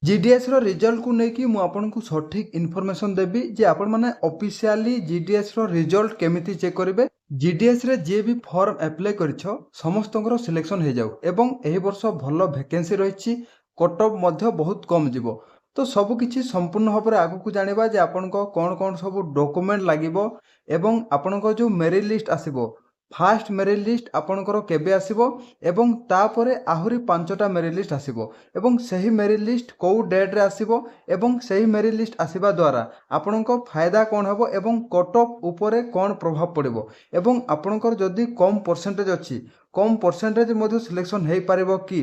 GDS रो result को लेकिन मु आपनको सठिक इनफॉरमेशन देबी जे आपण माने ऑफिशियली जीडीएस रो रिजल्ट केमिति चेक करिवे। जीडीएस रे जे भी फॉर्म अप्लाई करिछो समस्तଙ୍କର सिलेक्शन हे जाउ एवं एही वर्ष भलो वैकेंसी रहिछि कट ऑफ मध्य बहुत कम जीवो। तो सब किछि संपूर्ण भाबरे आगु को जानिबा जे आपनको कोन कोन सब डॉक्यूमेंट लागिवो एवं आपनको जो मेरिट लिस्ट आसीबो फास्ट मेरिट लिस्ट आपणकर केबे आसीबो एवं तापरे आहुरी 5टा मेरिट लिस्ट आसीबो एवं सही मेरिट लिस्ट कौ डेट रे आसीबो एवं सही मेरिट लिस्ट आसीबा द्वारा आपणको फायदा कोन हबो एवं कट ऑफ ऊपरे कोन प्रभाव पड़िबो एवं आपणकर जदी कम परसेंटेज अछि कम परसेंटेज मध्ये सिलेक्शन हेई पारिबो कि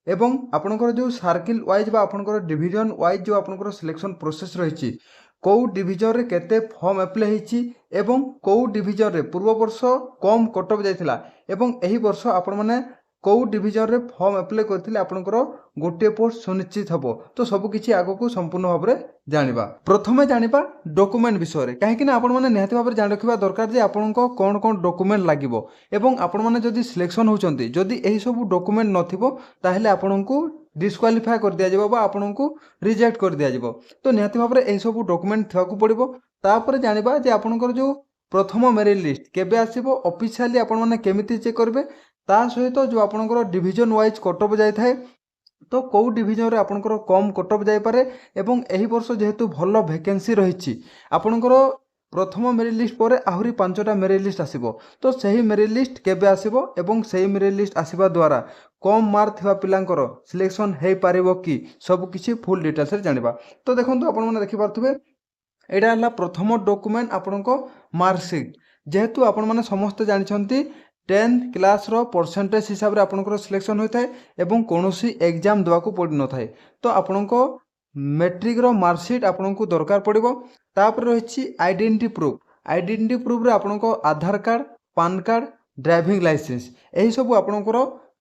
एवं आपणकर जो सर्किल वाइज बा आपणकर डिवीजन वाइज जो आपणकर सिलेक्शन प्रोसेस रहिछि कौ डिविजन रे केते फॉर्म अप्लाई हेछि एवं कौ डिविजन रे पूर्व वर्ष कम कट ऑफ जाइथिला एवं एही वर्ष आपण माने कौ डिविजन रे फॉर्म अप्लाई करथिले आपनकर गोटे पोस्ट सुनिश्चित हबो। तो सब किछि आगो को संपूर्ण भाबरे जानिबा। प्रथमे जानिबा डॉक्यूमेंट विषय रे काहे कि ना आपण माने निहाती भाबरे जानि रखिबा दरकार जे आपनको कोन कोन डॉक्यूमेंट लागिवो एवं आपण माने जदी सिलेक्शन होचंती जदी एही सब डॉक्यूमेंट नथिबो ताहेले आपनको डिस्क्वालिफाई कर दिया जिवो बा आपनको रिजेक्ट कर दिया जिवो। तो निहाती भाबरे एही सब डॉक्यूमेंट थियाकू पड़िबो। तापर जानिबा जे आपनकर जो प्रथम मेरिट लिस्ट केबे आसीबो ऑफिशियली आपण माने केमिति चेक करबे ता सहित जो आपनकर डिवीजन वाइज कट ऑफ जाय थाए तो कौ डिवीजन रे आपनकर कम कट ऑफ जाय पारे एवं एही वर्ष जेहेतु भलो वैकेंसी रहिछि आपनकर प्रथम मेरिट लिस्ट पर आहुरी 5टा मेरिट लिस्ट आसीबो। तो सही मेरिट लिस्ट केबे आसीबो एवं सही मेरिट लिस्ट आसीबा द्वारा कम मार्क थिबा पिलांकर सिलेक्शन हेई पारिबो कि सब किछि फुल डिटेल्स रे जानिबा। तो देखंतु आपण माने देखि पारथुबे एडा हला प्रथम डॉक्यूमेंट आपनको मार्कशीट जेहेतु आपण माने समस्त जानिछंती 10th क्लास रो परसेंटेज हिसाब रे आपनकर सिलेक्शन होय थाए एवं कोनोसी एग्जाम देवा को पड़ न थाए। तो आपनको मैट्रिक रो मार्कशीट आपनको दरकार पड़िबो। तापर रहिछि आइडेंटिटी प्रूफ रे आपनको Aadhaar card PAN card driving licence एही सब आपनकर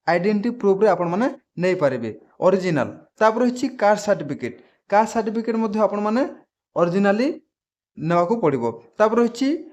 आइडेंटिटी प्रूफ रे आपण माने नै पारिबे ओरिजिनल। तापर रहिछि कास्ट सर्टिफिकेट मध्ये आपण माने ओरिजिनली नेवाकू पड़िबो। तापर रहिछि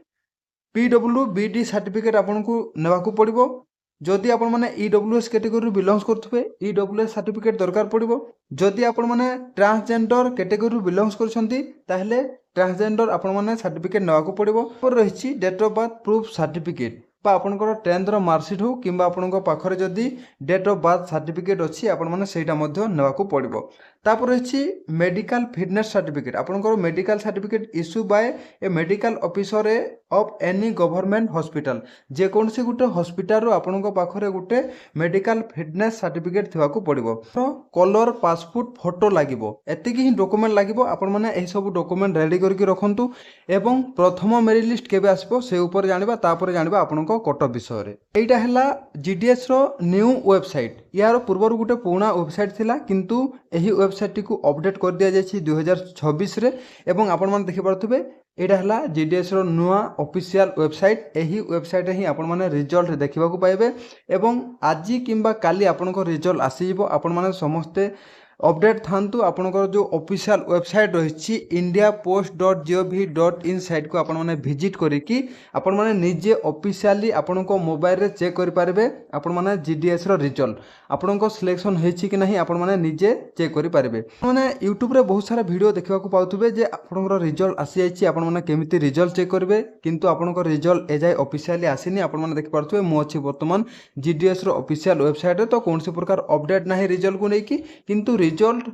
PWBD सर्टिफिकेट आपनको नेवाकू पड़िबो। जदि आपण माने EWS कैटेगरी बिलोंग्स करथुबे EWS सर्टिफिकेट दरकार पड़िबो। जदि आपण माने ट्रांसजेंडर कैटेगरी बिलोंग्स करछंती ताहेले ट्रांसजेंडर आपण माने सर्टिफिकेट नेवाकू पड़िबो। पर रहिछि date of birth proof certificate बा आपनकर 10th रो मार्कशीट हो किंबा आपनकर पाखरे जदि डेट ऑफ बर्थ सर्टिफिकेट अछि आपण माने सेटा मध्ये नेवाकू पड़िबो। तापर रहिछि मेडिकल फिटनेस सर्टिफिकेट आपनकर medical certificate issue by a medical officer of any government hospital जे कोनसे गुटे हॉस्पिटल रो आपनकर पाखरे गुटे मेडिकल फिटनेस सर्टिफिकेट थिबाकू पड़िबो। तो कलर पासपोर्ट फोटो लागिबो एतिकी ही डॉक्यूमेंट लागिबो। आपण माने एही सब डॉक्यूमेंट रेडी करके रखंतु एवं प्रथम मेरिट लिस्ट केबे आसीबो से ऊपर जानिबा तापर जानिबा आपनको कट ऑफ विषय रे। एइटा हैला जीडीएस रो न्यू वेबसाइट यार पूर्वर गुटे पुराना वेबसाइट थिला किंतु एही वेबसाइट को अपडेट कर दिया जायछि 2026 रे एवं आपण माने देखि पारथुबे एटा हला जीडीएस रो नुआ ऑफिशियल वेबसाइट। एही वेबसाइट ही आपण माने रिजल्ट देखिबा को पाइबे एवं आजि किंबा काली आपनको रिजल्ट आसीबो। आपण माने समस्ते अपडेट थांतु आपनकर जो ऑफिशियल वेबसाइट रहिछि indiapost.gov.in साइट को आपण माने विजिट करिकि आपण माने निजे ऑफिशियली आपनको मोबाइल रे चेक करि पारबे आपण माने जीडीएस रो रिजल्ट आपनको सिलेक्शन हेछि कि नाही आपण माने निजे चेक करि पारबे। माने YouTube रे बहुत सारा वीडियो देखिबा को पाउतबे जे आपनकर रिजल्ट आसी जाइछि आपण माने केमिति रिजल्ट चेक करबे किंतु आपनकर रिजल्ट एजाय ऑफिशियली आसीनी आपण माने देखि पारथुबे मो अछि वर्तमान जीडीएस रो ऑफिशियल वेबसाइट रे। तो कोनसे प्रकार अपडेट नाही रिजल्ट को नेकी किंतु रिजल्ट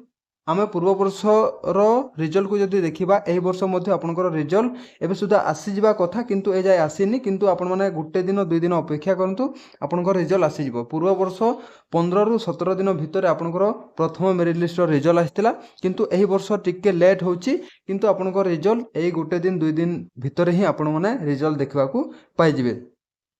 आमे पूर्व वर्ष रो रिजल्ट को जदि देखिबा एही वर्ष मध्ये आपनकर रिजल्ट एबे सुधा आसी जिबा कथा किंतु ए जाय आसीनी किंतु आपण माने गुटे दिन 2 दिन अपेक्षा करंतु आपनकर रिजल्ट आसी जिवो। पूर्व वर्ष 15 रु 17 दिन भितर आपनकर प्रथम मेरिट लिस्ट रो रिजल्ट आस्तिला किंतु एही वर्ष टिके लेट होउची किंतु आपनकर रिजल्ट एही गुटे दिन 2 दिन भितर ही आपण माने रिजल्ट देखबा को पाइ जिवे।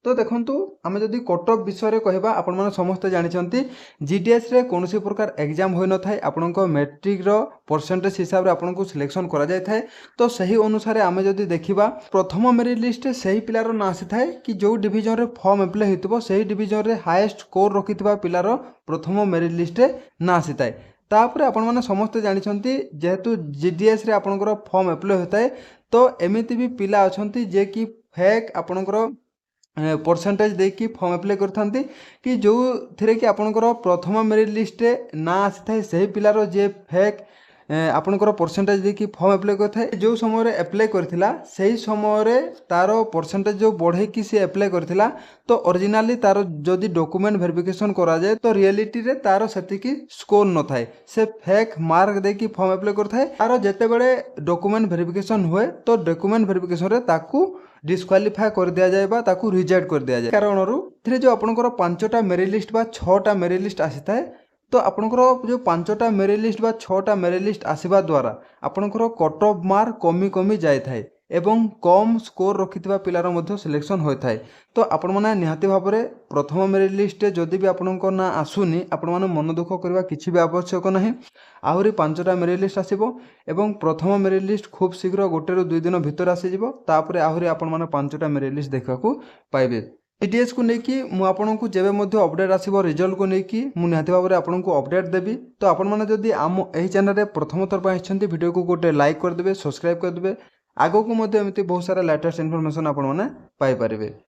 तो देखंतु आमे जदि कट ऑफ विषय रे कहबा आपण माने समस्त जानिचंती जीडीएस रे कोनोसी प्रकार एग्जाम होय न थाए आपनको मैट्रिक रो परसेंटेज हिसाब रे आपनको सिलेक्शन करा जाय थाए। तो सही अनुसार आमे जदि देखिबा प्रथम मेरिट लिस्ट सही पिलार ना आसी थाए कि जो डिवीजन रे फॉर्म अप्लाई हेतबो सही डिवीजन रे हाईएस्ट स्कोर रखितबा पिलार प्रथम मेरिट लिस्ट रे ना आसी थाए। तापर आपण माने समस्त जानिचंती जेहेतु जीडीएस रे आपनकर फॉर्म अप्लाई होताए तो एमिति भी पिला अछंती जे कि फेक आपनकर परसेंटेज देकी फॉर्म अप्लाई करथांती कि जो थिरे कि आपनकर प्रथम मेरिट लिस्ट ना आसी थाए सही पिलार जे फेक आपनकर परसेंटेज देकी फॉर्म अप्लाई करथाए जो समय अप्लाई करथिला सही समय तार परसेंटेज जो बढ़े कि सी अप्लाई करथिला तो ओरिजिनली तार जदि डॉक्यूमेंट वेरिफिकेशन करा जाए तो रियलिटी रे तार सेतिकी स्कोर न थाए से फेक मार्क देकी फॉर्म अप्लाई करथाए तार जेतेबेले डॉक्यूमेंट वेरिफिकेशन हुए तो डॉक्यूमेंट वेरिफिकेशन रे ताकू डिस्क्वालिफाए कर दिया जाए बा ताकू रिजेक्ट कर दिया जाए कारणरू एथिरे जो आपनकर 5टा मेरिट लिस्ट बा 6टा मेरिट लिस्ट आसी तो आपनकर जो 5टा मेरिट लिस्ट बा 6टा मेरिट लिस्ट आसीबा द्वारा आपनकर कट ऑफ मार्क कमी कमी जाय थाए एवं कम स्कोर रखिथिबा पिलार मध्य सिलेक्शन होय थाए तो आपण माने निहाती भाबरे प्रथम मेरिट लिस्ट जदि भी आपनक ना आसुनी आपण माने मन दुख करबा किछि भी आवश्यक नाही आहुरी 5टा मेरिट लिस्ट आसीबो एवं प्रथम मेरिट लिस्ट खूब शीघ्र गोटे रु 2 दिन भितर आसीजिवो तापरे आहुरी आपण माने 5टा मेरिट लिस्ट देखा पाइबे जीडीएस को लेकिन मु आपको जेबे मध्य अपडेट आसीबो रिजल्ट को लेकिन मु निहाती भाबरे आपको अपडेट देबी तो आपण माने जदि आम एही चैनल रे प्रथम थर पय आछंती वीडियो को गोटे लाइक कर देबे सब्सक्राइब कर देबे आगो को मध्य एमती बहुत सारा लेटेस्ट इन्फॉर्मेशन आपण माने पाई परिबे।